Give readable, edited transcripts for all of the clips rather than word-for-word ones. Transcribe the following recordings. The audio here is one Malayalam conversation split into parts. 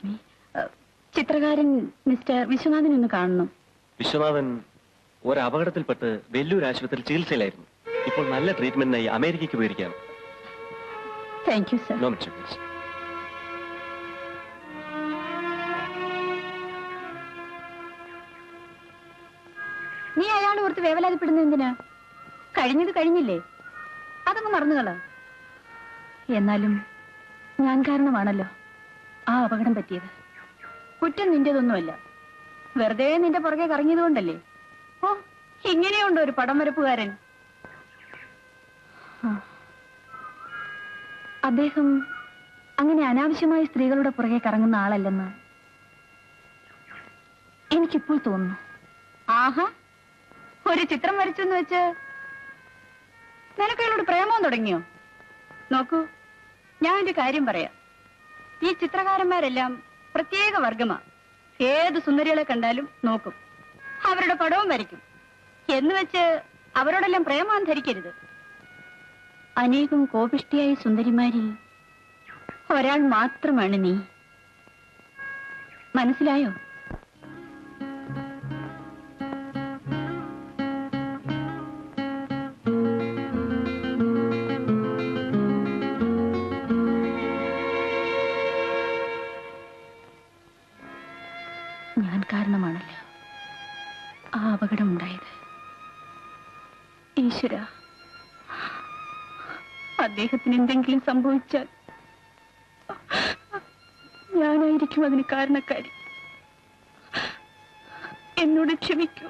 എക്സ്ക്യൂസ് മീ, ചിത്രകാരൻ മിസ്റ്റർ വിശ്വനാഥൻ ഒന്ന് കാണണം. വിശ്വനാഥൻ ഒരു അപകടത്തിൽപ്പെട്ട് വെല്ലൂർ ആശുപത്രിയിൽ ചികിത്സയിലായിരുന്നു. ഇപ്പോൾ നല്ല ട്രീറ്റ്മെന്റിനായി അമേരിക്കയ്ക്ക് പോയിരിക്കുകയാണ്. Thank you sir. No mister please. നീ അയാൾ ഓർത്ത് വേവലാതിപ്പെടുന്ന എന്തിനാ? കഴിഞ്ഞത് കഴിഞ്ഞില്ലേ, അതങ്ങ് മറന്നുകള. എന്നാലും ഞാൻ കാരണമാണല്ലോ ആ അപകടം പറ്റിയത്. കുറ്റം നിന്റേതൊന്നുമല്ല, വെറുതെ നിന്റെ പുറകെ കറങ്ങിയത് കൊണ്ടല്ലേ. ഓ, ഇങ്ങനെയുണ്ടോ ഒരു പടം വരപ്പുകാരൻ? അദ്ദേഹം അങ്ങനെ അനാവശ്യമായി സ്ത്രീകളുടെ പുറകെ കറങ്ങുന്ന ആളല്ലെന്ന് എനിക്കിപ്പോൾ തോന്നുന്നു. ആഹാ, ഒരു ചിത്രം വരച്ചെന്ന് വെച്ച് നിനക്കയാളോട് പ്രേമം തുടങ്ങിയോ? നോക്കൂ, ഞാൻ ഒരു കാര്യം പറയാം. ഈ ചിത്രകാരന്മാരെല്ലാം പ്രത്യേക വർഗമാ. ഏത് സുന്ദരികളെ കണ്ടാലും നോക്കും, അവരുടെ പടവും വരയ്ക്കും. എന്ന് വെച്ച് അവരോടെല്ലാം പ്രേമാൻ ധരിക്കരുത്. അനേകം കോപിഷ്ടിയായ സുന്ദരിമാരിൽ ഒരാൾ മാത്രമാണ് നീ. മനസ്സിലായോ? ഞാൻ കാരണമാണല്ലോ ആ അപകടമുണ്ടായത്. ഈശ്വര, അദ്ദേഹത്തിന് എന്തെങ്കിലും സംഭവിച്ചാൽ ഞാനായിരിക്കും അതിന് കാരണക്കാരി. എന്നോട് ക്ഷമിക്കൂ.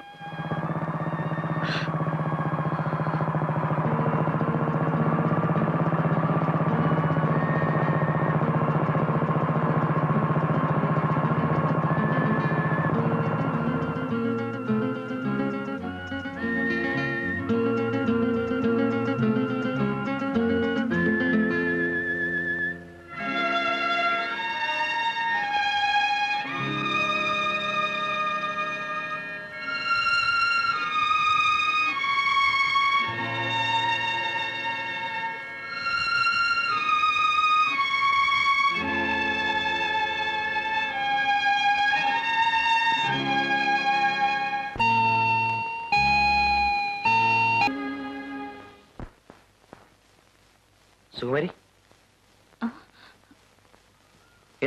സുകുമാരി,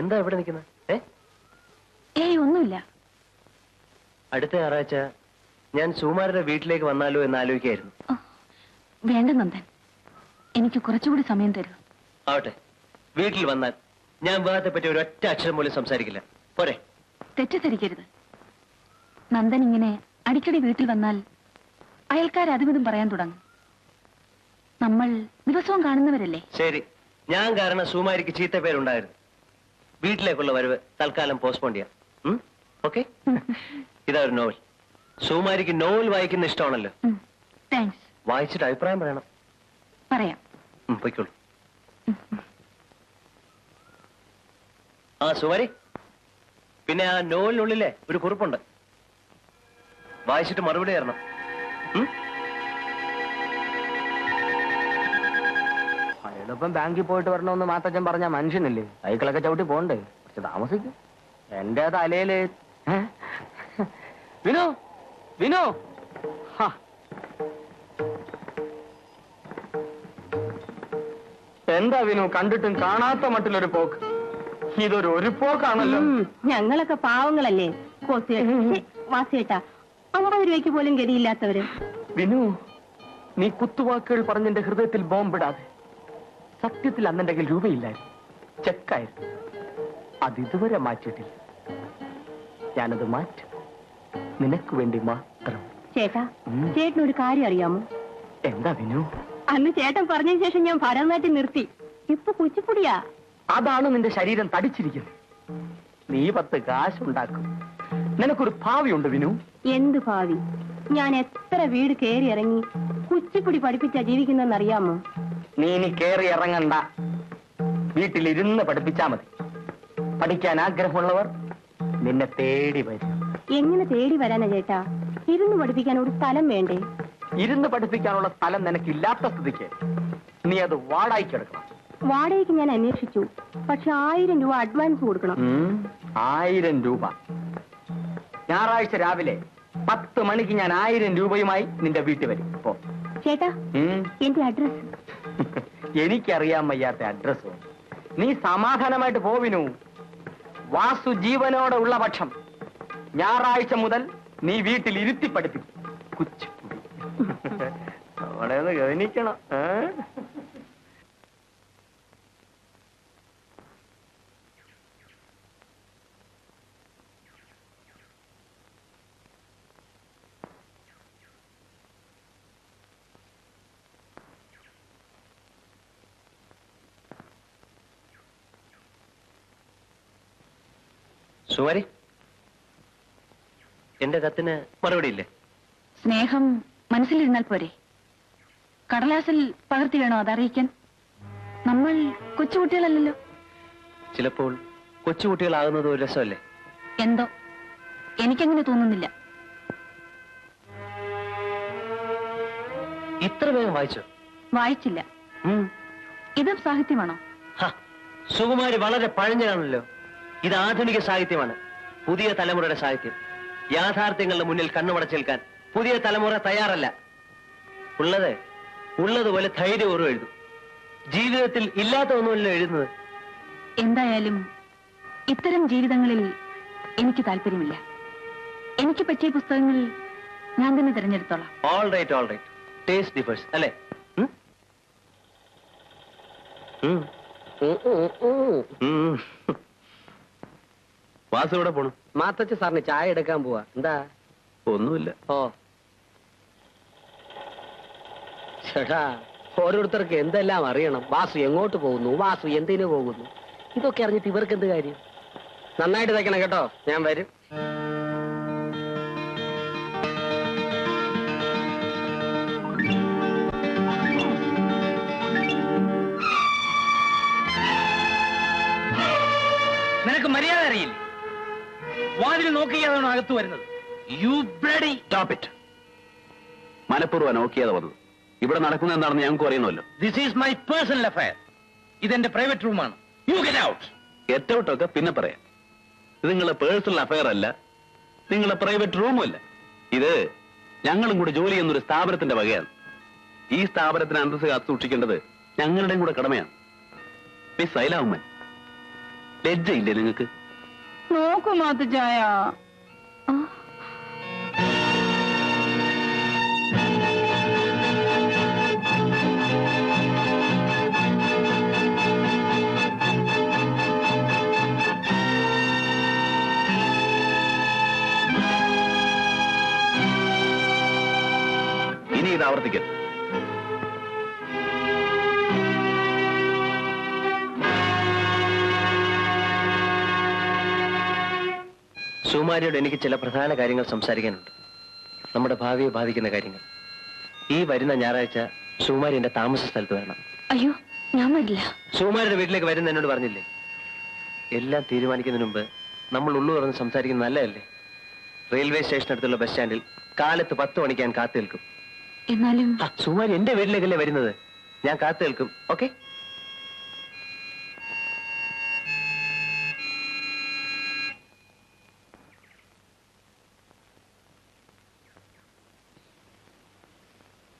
എന്താ ഇവിടെ നിൽക്കുന്നത്? ഏയ്, ഒന്നുമില്ല. അടുത്ത ഞായറാഴ്ച ഞാൻ സുകുമാരുടെ വീട്ടിലേക്ക് വന്നാലോ എന്ന് ആലോചിക്കായിരുന്നു. വേണ്ട നന്ദൻ, എനിക്ക് കുറച്ചുകൂടി സമയം തരൂ. ആവട്ടെ, വീട്ടിൽ വന്നാൽ ഞാൻ വിവാഹത്തെ പറ്റി ഒരൊറ്റ അക്ഷരം പോലും സംസാരിക്കില്ല. പോരെ? തെറ്റിദ്ധരിക്കരുത്. നന്ദൻ ഇങ്ങനെ അടിക്കടി വീട്ടിൽ വന്നാൽ അയൽക്കാർ അതുമിതും പറയാൻ തുടങ്ങും. നമ്മൾ ദിവസവും കാണുന്നവരല്ലേ. ശരി, ഞാൻ കാരണം സുകുമാരിക്ക് ചീത്ത പേരുണ്ടായിരുന്നു. വീട്ടിലേക്കുള്ള വരവ് തൽക്കാലം പോസ്റ്റ്പോൺ ചെയ്യാം. ഓക്കെ? ഇതാ ഒരു നോവൽ. സുകുമാരിക്ക് നോവൽ വായിക്കുന്ന ഇഷ്ടമാണല്ലോ. താങ്ക്സ്. വായിച്ചിട്ട് അഭിപ്രായം പറയണം. പറയാം. പൊയ്ക്കോളൂ. ആ സുകുമാരി, പിന്നെ ആ നോവലിനുള്ളിലെ ഒരു കുറിപ്പുണ്ട്, വായിച്ചിട്ട് മറുപടി തരണം. അയാളിപ്പം ബാങ്കിൽ പോയിട്ട് വരണമെന്ന് മാത്തച്ഛൻ പറഞ്ഞ മനുഷ്യനല്ലേ, സൈക്കിളൊക്കെ ചവിട്ടി പോണ്ടേ, കുറച്ച് താമസിക്കും. എന്റെ തലയില് വിനു വിനു എന്താ വിനു കണ്ടിട്ടും കാണാത്ത മട്ടിലൊരു പോക്ക്? ഇതൊരു ഒരു പോക്കാണല്ലോ. ഞങ്ങളൊക്കെ പാവങ്ങളല്ലേ വാസിയേട്ടാ, 50 രൂപയ്ക്ക് പോലും ഗതിയില്ലാത്തവര്. വിനു, നീ കുത്തുവാക്കുകൾ പറഞ്ഞെന്റെ ഹൃദയത്തിൽ ബോംബിടാതെ. സത്യത്തിൽ അന്നെന്റെ കയ്യിൽ രൂപയില്ലായിരുന്നു, ചെക്കായിരുന്നു. അതിതുവരെ മാറ്റിയിട്ടില്ല. ഞാനത് മാറ്റും, നിനക്ക് വേണ്ടി മാത്രം. ചേട്ടാ, ചേട്ടനൊരു കാര്യം അറിയാമോ? എന്താ വിനു? അന്ന് ചേട്ടൻ പറഞ്ഞതിന് ശേഷം ഞാൻ ഭരതനാട്യം നിർത്തി. ഇപ്പൊ കുച്ചിപ്പുടിയാ. അതാണ് നിന്റെ ശരീരം തടിച്ചിരിക്കുന്നത്. നീ 10 കാശുണ്ടാക്കും. നിനക്കൊരു ഭാവിയുണ്ട് വിനു. എന്ത് ഭാവി? ഞാൻ എത്ര വീട് കയറി ഇറങ്ങി കുച്ചിപ്പുടി പഠിപ്പിച്ചാ ജീവിക്കുന്നറിയാമോ? നീ ഇനി കയറി ഇറങ്ങണ്ട, വീട്ടിലിരുന്ന് പഠിപ്പിച്ചാ മതി. പഠിക്കാൻ ആഗ്രഹമുള്ളവർ നിന്നെ തേടി വരും. എങ്ങനെ തേടി വരാനാ ചേട്ടാ? ഇരുന്ന് പഠിപ്പിക്കാൻ ഒരു സ്ഥലം വേണ്ടേ? ഇരുന്ന് പഠിപ്പിക്കാനുള്ള സ്ഥലം നിനക്കില്ലാത്ത സ്ഥിതിക്ക് നീ അത് വാടകയ്ക്ക് എടുക്കണം. വാടകയ്ക്ക് ഞാൻ അന്വേഷിച്ചു. പക്ഷെ 1000 രൂപ അഡ്വാൻസ് കൊടുക്കണം. 1000 രൂപ. ഞായറാഴ്ച രാവിലെ 10 മണിക്ക് ഞാൻ 1000 രൂപയുമായി നിന്റെ വീട്ടിൽ വരും. പോ. ചേട്ടാ, എന്റെ അഡ്രസ്. എനിക്കറിയാൻ വയ്യാത്ത അഡ്രസ്. നീ സമാധാനമായിട്ട് പോവിനു. വാസു ജീവനോടെ ഉള്ള പക്ഷം ഞായറാഴ്ച മുതൽ നീ വീട്ടിൽ ഇരുത്തി പഠിപ്പിക്കും. കുച്ചിപ്പുടി അവിടെ ഒന്ന് ഗവനിക്കണം. സുമാരി, എന്റെ കത്തിന് മറുപടി ഇല്ലേ? സ്നേഹം മനസ്സിലിരുന്നാൽ പോരെ? കടലാസിൽ പകർത്തി വേണോ അതറിയിക്കാൻ? നമ്മൾ കൊച്ചുകുട്ടികളല്ലല്ലോ. ചിലപ്പോൾ കൊച്ചുകുട്ടികളാകുന്നത് ഒരു രസമല്ലേ? എന്തോ എനിക്കങ്ങനെ തോന്നുന്നില്ല. ഇത്ര വേഗം വായിച്ചോ? വായിച്ചില്ല. ഇതും സാഹിത്യമാണോ? സുകുമാരി വളരെ പഴഞ്ഞതാണല്ലോ. ഇത് ആധുനിക സാഹിത്യമാണ്, പുതിയ തലമുറയുടെ സാഹിത്യം. യാഥാർത്ഥ്യങ്ങളുടെ മുന്നിൽ കണ്ണുമടച്ചേൽക്കാൻ പുതിയ തലമുറ തയ്യാറല്ല. ഉള്ളതുപോലെ ധൈര്യപൂർവ്വം എഴുതും. ജീവിതത്തിൽ ഇല്ലാത്ത ഒന്നുമല്ലോ എഴുതുന്നത്. എന്തായാലും ഇത്തരം ജീവിതങ്ങളിൽ എനിക്ക് താല്പര്യമില്ല. എനിക്ക് പറ്റിയ പുസ്തകങ്ങൾ ഞാൻ തന്നെ തിരഞ്ഞെടുത്തോളാം. All right. ടേസ്റ്റ് ഡിഫേഴ്സ് അല്ലേ? വാസു എവിടെ പോണു? മാത്തച്ഛ സാറിന് ചായ എടുക്കാൻ പോവാ. എന്താ? ഒന്നുമില്ല. ഓ ചേട്ടാ, ഓരോരുത്തർക്ക് എന്തെല്ലാം അറിയണം. വാസു എങ്ങോട്ട് പോകുന്നു, വാസു എന്തിനു പോകുന്നു, ഇതൊക്കെ അറിഞ്ഞിട്ട് ഇവർക്ക് എന്ത് കാര്യം? നന്നായിട്ട് തയ്ക്കണം കേട്ടോ. ഞാൻ വരും. നിനക്ക് മര്യാദ അറിയില്ലേ? വാതിൽ നോക്കിയാതാണോ അകത്ത് വരുന്നത്? You bloody stop it. മനഃപൂർവ്വം നോക്കിയാതെ വന്നത്. ഇവിടെ നടക്കുന്നത് എന്താണെന്ന് ഞങ്ങൾക്ക് അറിയണമല്ലോ. This is my personal affair. ഇതെന്റെ പ്രൈവറ്റ് റൂമാണ്. You get out. ഗെറ്റ് ഔട്ടൊക്കെ പിന്നെ പറയാം. ഇത് നിങ്ങളെ പേഴ്സണൽ അഫയർ അല്ല, നിങ്ങളെ പ്രൈവറ്റ് റൂമും അല്ല. ഇത് ഞങ്ങളും കൂടി ജോലി ചെയ്യുന്ന ഒരു സ്ഥാപനത്തിന്റെ വകയാണ്. ഈ സ്ഥാപനത്തിന് അന്തസ്സ് കാത്തു സൂക്ഷിക്കേണ്ടത് ഞങ്ങളുടെയും കൂടെ കടമയാണ്. മിസ് സൈലാവുമ്മൻ, ലജ്ജയില്ലേ നിങ്ങൾക്ക്? നോക്കൂ മാത്തച്ചായ, ഇനി ഇത് ആവർത്തിക്കരുത്. സുകുമാരിയോട് എനിക്ക് ചില പ്രധാന കാര്യങ്ങൾ സംസാരിക്കാനുണ്ട്. നമ്മുടെ ഭാവിയെ ബാധിക്കുന്ന കാര്യങ്ങൾ. ഈ വരുന്ന ഞായറാഴ്ച സുകുമാരി എന്റെ താമസ സ്ഥലത്ത് വരണം. അയ്യോ, ഞാൻ വരില്ല. സുകുമാരിയുടെ വീട്ടിലേക്ക് വരുന്ന എന്നോട് പറഞ്ഞില്ലേ? എല്ലാം തീരുമാനിക്കുന്നതിന് മുമ്പ് നമ്മൾ ഉള്ളു തുറന്ന് സംസാരിക്കുന്നത് നല്ലതല്ലേ? റെയിൽവേ സ്റ്റേഷനടുത്തുള്ള ബസ് സ്റ്റാൻഡിൽ കാലത്ത് 10 മണിക്ക് ഞാൻ കാത്തു നിൽക്കും. എന്നാലും സുകുമാരി എന്റെ വീട്ടിലേക്കല്ലേ വരുന്നത്? ഞാൻ കാത്തു നിൽക്കും. ഓക്കെ?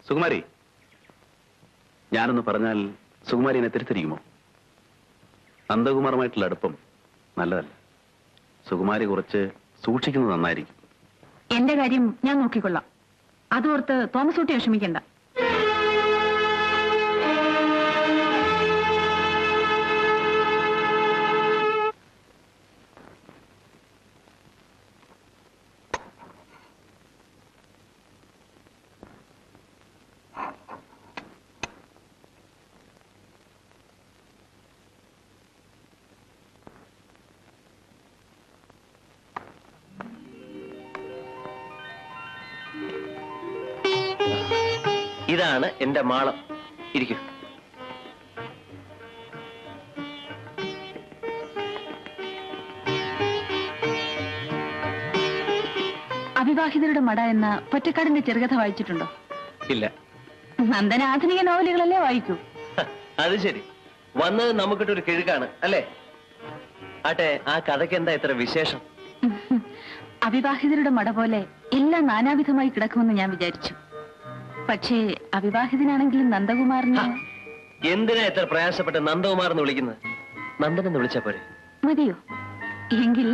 സുകുമാരി, ഞാനൊന്ന് പറഞ്ഞാൽ സുകുമാരി എന്നെ തിരിച്ചറിയുമോ? നന്ദകുമാറുമായിട്ടുള്ള അടുപ്പം നല്ലതല്ല. സുകുമാരി കുറച്ച് സൂക്ഷിക്കുന്നത് നന്നായിരിക്കും. എന്റെ കാര്യം ഞാൻ നോക്കിക്കൊള്ളാം. അതോർത്ത് തോമസ് കുട്ടി വിഷമിക്കണ്ട. ഇതാണ് എന്റെ മാളം. ഇരിക്കൂ. അവിവാഹിതരുടെ മട എന്ന പൊറ്റക്കാടിന്റെ ചെറുകഥ വായിച്ചിട്ടുണ്ടോ? ഇല്ല. നന്ദന ആധുനിക നോവലുകളല്ലേ വായിക്കൂ. അത് ശരി. വന്നത് നമുക്കിട്ടൊരു കിഴുക്കാണ് അല്ലേ? ആട്ടെ, ആ കഥയ്ക്ക് എന്താ ഇത്ര വിശേഷം? അവിവാഹിതരുടെ മട പോലെ എല്ലാം നാനാവിധമായി കിടക്കുമെന്ന് ഞാൻ വിചാരിച്ചു. പക്ഷേ അവിവാഹിതനാണെങ്കിലും നന്ദകുമാറിന്... എന്തിനാ ഇത്ര പ്രയാസപ്പെട്ട് നന്ദകുമാർ എന്ന് വിളിക്കുന്നത്? നന്ദൻ എന്ന് വിളിച്ചാ പോരെ? മതിയോ? എങ്കിൽ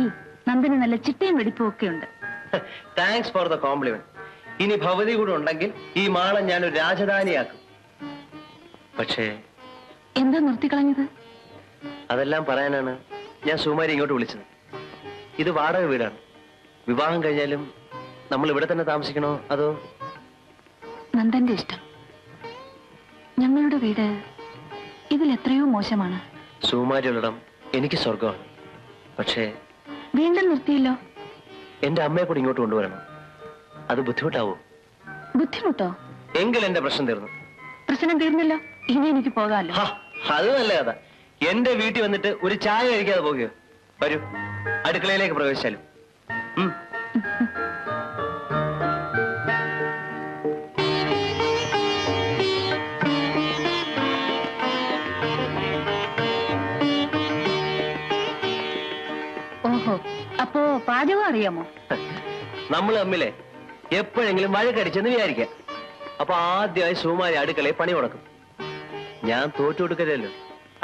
നന്ദന് നല്ല ചിട്ടയും വെടിപ്പും ഒക്കെ ഉണ്ട്. Thanks for the compliment. ഇനി ഭവതി കൂടെ ഉണ്ടെങ്കിൽ ഈ മാളം ഞാനൊരു രാജധാനിയാക്കും. പക്ഷേ എന്താ നിർത്തിക്കളഞ്ഞത്? അതെല്ലാം പറയാനാണ് ഞാൻ സുകുമാരി ഇങ്ങോട്ട് വിളിച്ചത്. ഇത് വാടക വീടാണ്. വിവാഹം കഴിഞ്ഞാലും നമ്മൾ ഇവിടെ തന്നെ താമസിക്കണോ അതോ? നന്ദന്റെ ഇഷ്ടം. ഞങ്ങളുടെ വീട് ഇതിൽ എത്രയോ മോശമാണ്. സുകുമാരിയുള്ളിടം എനിക്ക് സ്വർഗമാണ്. പക്ഷേ വീണ്ടും നിർത്തിയല്ലോ. എന്റെ അമ്മയെ കൂടി ഇങ്ങോട്ട് കൊണ്ടുവരണം. അത് ബുദ്ധിമുട്ടാവോ? ബുദ്ധിമുട്ടോ? എങ്കിൽ എന്റെ പ്രശ്നം തീർന്നു. പ്രശ്നം തീർന്നല്ലോ. ഇനി എനിക്ക് പോകാമല്ലോ. അത് നല്ല കഥ. എന്റെ വീട്ടിൽ വന്നിട്ട് ഒരു ചായ കഴിക്കാതെ പോകുകയോ? വരൂ, അടുക്കളയിലേക്ക് പ്രവേശിച്ചാലും. ഓഹോ, അപ്പോ പാചകം അറിയാമോ? നമ്മൾ തമ്മിലെ എപ്പോഴെങ്കിലും വഴക്കടിച്ചെന്ന് വിചാരിക്കാം. അപ്പൊ ആദ്യമായി സുകുമാരി അടുക്കളയിൽ പണി മുടക്കും. ഞാൻ തോറ്റു കൊടുക്കരുതല്ലോ.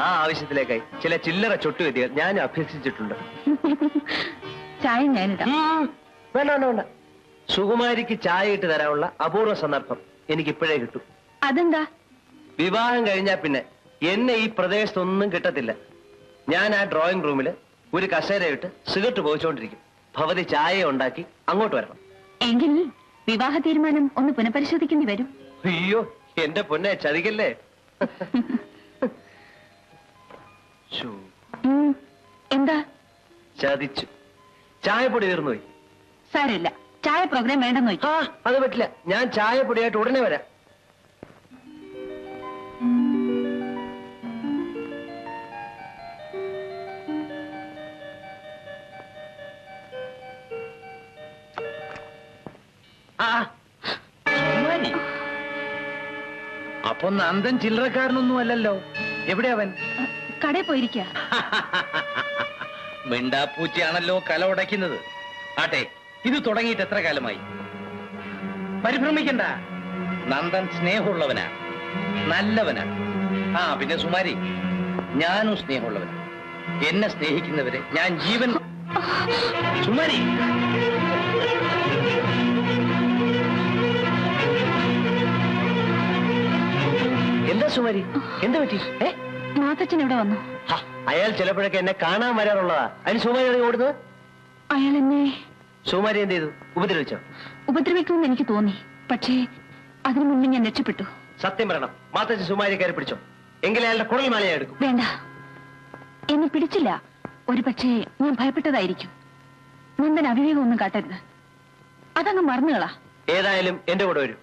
ആ ആവശ്യത്തിലേക്കായി ചില ചില്ലറ ചൊട്ടുവിദ്യകൾ ഞാൻ അഭ്യസിച്ചിട്ടുണ്ട്. ചായ ഞാനിടാം. വേണ്ട വേണ്ട വേണ്ട. സുകുമാരിക്ക് ചായ ഇട്ട് തരാനുള്ള അപൂർവ സന്ദർഭം എനിക്ക് ഇപ്പോഴേ കിട്ടും. അതെന്താ? വിവാഹം കഴിഞ്ഞാൽ പിന്നെ എന്നെ ഈ പ്രദേശത്തൊന്നും കിട്ടത്തില്ല. ഞാൻ ആ ഡ്രോയിങ് റൂമിൽ ഒരു കസേരയിട്ട് സിഗരറ്റ് പോയിച്ചോണ്ടിരിക്കും. ഭവതി ചായ ഉണ്ടാക്കി അങ്ങോട്ട് വരണം. എങ്കിൽ വിവാഹ തീരുമാനം ഒന്ന് പുനഃപരിശോധിക്കേണ്ടി വരും. അയ്യോ, എന്റെ പൊന്നെ, ചതിക്കല്ലേ. എന്താ? ചതിച്ചു. ചായപ്പൊടി തീർന്നുപോയി. സാരമില്ല, ചായ പ്രോഗ്രാം വേണ്ടെന്ന് വെച്ചു. അത് പറ്റില്ല. ഞാൻ ചായപ്പൊടിയായിട്ട് ഉടനെ വരാം. അപ്പൊ നന്ദൻ ചില്ലറക്കാരനൊന്നും അല്ലല്ലോ. എവിടെ അവൻ? കടയിൽ പോയിരിക്ക. മിണ്ടാപ്പൂച്ചയാണല്ലോ കല ഉടയ്ക്കുന്നത്. ആട്ടെ, ഇത് തുടങ്ങിയിട്ട് എത്ര കാലമായി? പരിഭ്രമിക്കണ്ട, നന്ദൻ സ്നേഹമുള്ളവനാ, നല്ലവനാ. പിന്നെ സുമാരി, ഞാനും സ്നേഹമുള്ളവനാ. എന്നെ സ്നേഹിക്കുന്നവരെ ഞാൻ ജീവൻ... സുമാരി, എന്താ സുമാരി, എന്താ പറ്റി? മാത്തച്ഛൻ ഇവിടെ വന്നു. അയാൾ ചിലപ്പോഴൊക്കെ എന്നെ കാണാൻ വരാറുള്ളതാ. അതിന് സുമാരി ഓടുന്നത്? അയാൾ എന്നെ... സുമാരി എന്ത് ചെയ്തു? ഉപദ്രവിച്ചോ? ഉപദ്രവിക്കുമെന്ന് എനിക്ക് തോന്നി. പക്ഷേ അതിനു മുന്നേ ഞാൻ രക്ഷപ്പെട്ടു. സത്യം പറയണം, മാത്തച്ഛൻ സുമാരി കയറി പിടിച്ചോ? എങ്കിൽ അയാളുടെ കുടൽ മാലയാ എടുക്കും. വേണ്ട, എന്നെ പിടിച്ചില്ല. ഒരു പക്ഷേ ഞാൻ ഭയപ്പെട്ടതായിരിക്കും. നന്ദൻ അവിവേകമൊന്നും കാട്ടരുത്. അതങ്ങ് മറന്നുകളാ. ഏതായാലും എന്റെ കൂടെ വരും.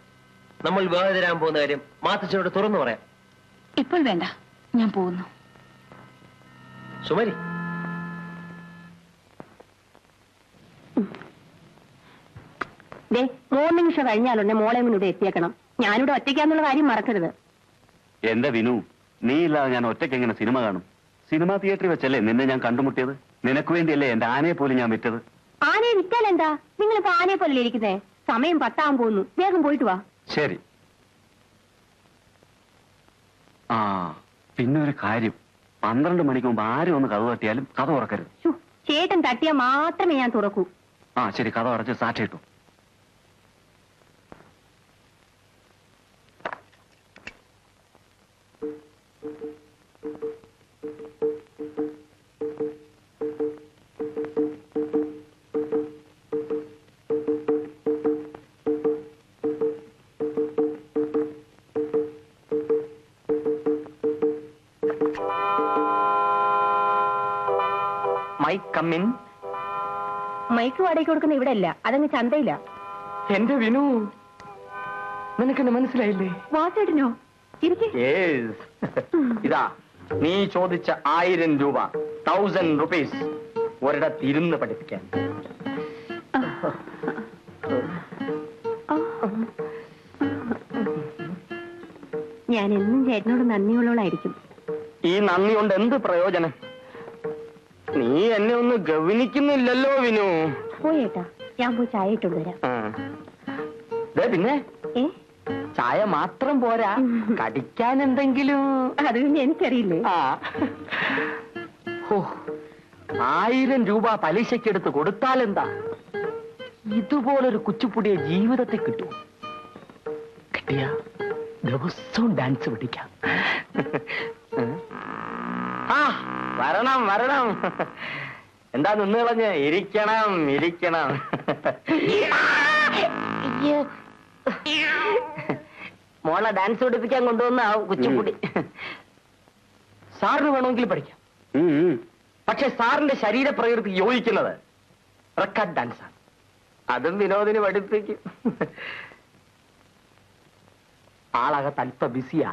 നമ്മൾ വിവാഹിതരാൻ പോകുന്ന കാര്യം മാത്തച്ഛനോട് തുറന്നു പറയാം. ഇപ്പോൾ വേണ്ട, ഞാൻ പോകുന്നു. സുമാരി, മോർണിംഗ് ഷോ കഴിഞ്ഞാലുണ്ടെ മോളെ മുന്നിവിടെ എത്തിയേക്കണം. ഞാനിവിടെ ഒറ്റയ്ക്കാന്നുള്ള കാര്യം മറക്കരുത്. എന്റെ വിനു, നീ ഇല്ലാതെ ഞാൻ ഒറ്റയ്ക്ക് എങ്ങനെ സിനിമ കാണും? സിനിമാ തിയേറ്ററിൽ വെച്ചല്ലേ നിന്നെ ഞാൻ കണ്ടുമുട്ടിയത്. നിനക്ക് വേണ്ടിയല്ലേ എന്റെ ആനയെ പോലും ഞാൻ വിറ്റത്. ആനയെ വിറ്റാൽ എന്താ? നിങ്ങളിപ്പോ ആനയെ പോലെ ഇരിക്കുന്നേ. സമയം 10 പോകുന്നു. വേഗം പോയിട്ട് വാ. ശരി. പിന്നെ ഒരു കാര്യം, 12 മണിക്ക് മുമ്പ് ആരും ഒന്ന് കഥ തട്ടിയാലും കഥ ഉറക്കരുത്. ചേട്ടൻ തട്ടിയാൽ മാത്രമേ ഞാൻ തുറക്കൂ. ശരി, കഥ അടച്ച് സാക്ഷിട്ടു. മൈക്ക് വാടകയ്ക്ക് കൊടുക്കുന്ന ഇവിടെ അല്ല, അതങ്ങ് ചന്തയില്ല. എന്റെ വിനു, നിനക്കെന്നെ മനസ്സിലായില്ലേ? വാസേട്ടനോ? ഇതാ നീ ചോദിച്ച 1000 രൂപ, 1000 റുപ്പീസ് ഒരിടത്ത് ഇരുന്ന് പഠിപ്പിക്കാൻ. ഞാൻ എന്നും ചേട്ടനോട് നന്ദിയുള്ളവളായിരിക്കും. ഈ നന്ദി കൊണ്ട് എന്ത് പ്രയോജനം? നീ എന്നെ ഒന്ന് ഗവനിക്കുന്നില്ലല്ലോ വിനു. പോയേട്ടാ, ഞാൻ പോയി ചായ ഇട്ടോണ്ട് വരാം. പിന്നെ ഏ, ചായ മാത്രം പോരാ, കടിക്കാൻ എന്തെങ്കിലും. അത് പിന്നെ എനിക്കറിയില്ലേ. ആ. ഓ, 1000 രൂപ പലിശക്കെടുത്ത് കൊടുത്താലെന്താ? ഇതുപോലൊരു കുച്ചിപ്പുടിയെ ജീവിതത്തിൽ കിട്ടും. കിട്ടിയ ദിവസവും ഡാൻസ് പഠിക്കാം. ആ, വരണം വരണം. എന്താ നിന്ന് കളഞ്ഞ്? ഇരിക്കണം ഇരിക്കണം. മോളെ ഡാൻസ് പഠിപ്പിക്കാൻ കൊണ്ടുവന്ന കുച്ചിപ്പുടി. സാറിന് വേണമെങ്കിൽ പഠിക്കാം. പക്ഷെ സാറിന്റെ ശരീരപ്രകൃതി യോജിക്കുന്നത് റെക്കോർഡ് ഡാൻസാണ്. അതും വിനോദിന് പഠിപ്പിക്കും. ആളകത്ത് അല്പ ബിസിയാ,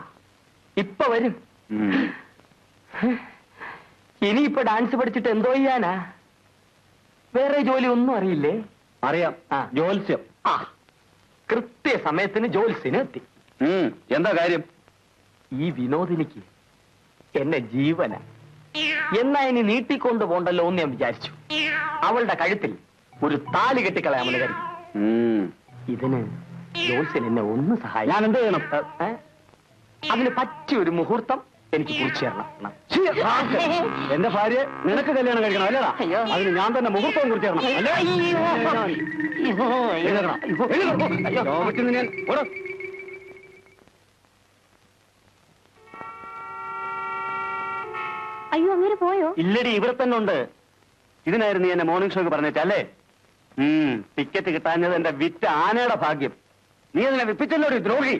ഇപ്പൊ വരും. ഇനിയിപ്പൊ ഡാൻസ് പഠിച്ചിട്ട് എന്തോ ചെയ്യാനാ? വേറെ ജോലി ഒന്നും അറിയില്ലേ? അറിയാം, ജോത്സ്യം. ആ, കൃത്യ സമയത്തിന് ജോത്സ്യന് എത്തി. എന്താ കാര്യം? ഈ വിനോദിനിക്ക് എന്നെ ജീവന. എന്നാ ഇനി നീട്ടിക്കൊണ്ട് പോണ്ടല്ലോ എന്ന് ഞാൻ വിചാരിച്ചു. അവളുടെ കഴുത്തിൽ ഒരു താലി കെട്ടിക്കളയാമെന്ന് കരുതി. ഇതിന് ജോത്സ്യൻ എന്നെ ഒന്ന് സഹായിക്കും. ഞാൻ എന്ത് ചെയ്യണം? അതിന് പറ്റിയൊരു മുഹൂർത്തം എനിക്ക് കുറിച്ച് തരണം. എന്റെ ഭാര്യ നിനക്ക് കല്യാണം കഴിക്കണം അല്ലേടാ? അയ്യോ. അതിന് ഞാൻ തന്നെ മുഹൂർത്തവും കുറിച്ച് തരണം അല്ലേ? അയ്യോ, അങ്ങനെ പോയോ? ഇല്ലടി, ഇവിടെ തന്നെ ഉണ്ട്. ഇതിനായിരുന്നു നീ എന്നെ മോർണിംഗ് ഷോക്ക് പറഞ്ഞേച്ചല്ലേ? ടിക്കറ്റ് കിട്ടാഞ്ഞത് എന്റെ വിറ്റ ആനയുടെ ഭാഗ്യം. നീ അതിനെ വിപ്പിച്ചല്ലോ ഒരു ദ്രോഹി.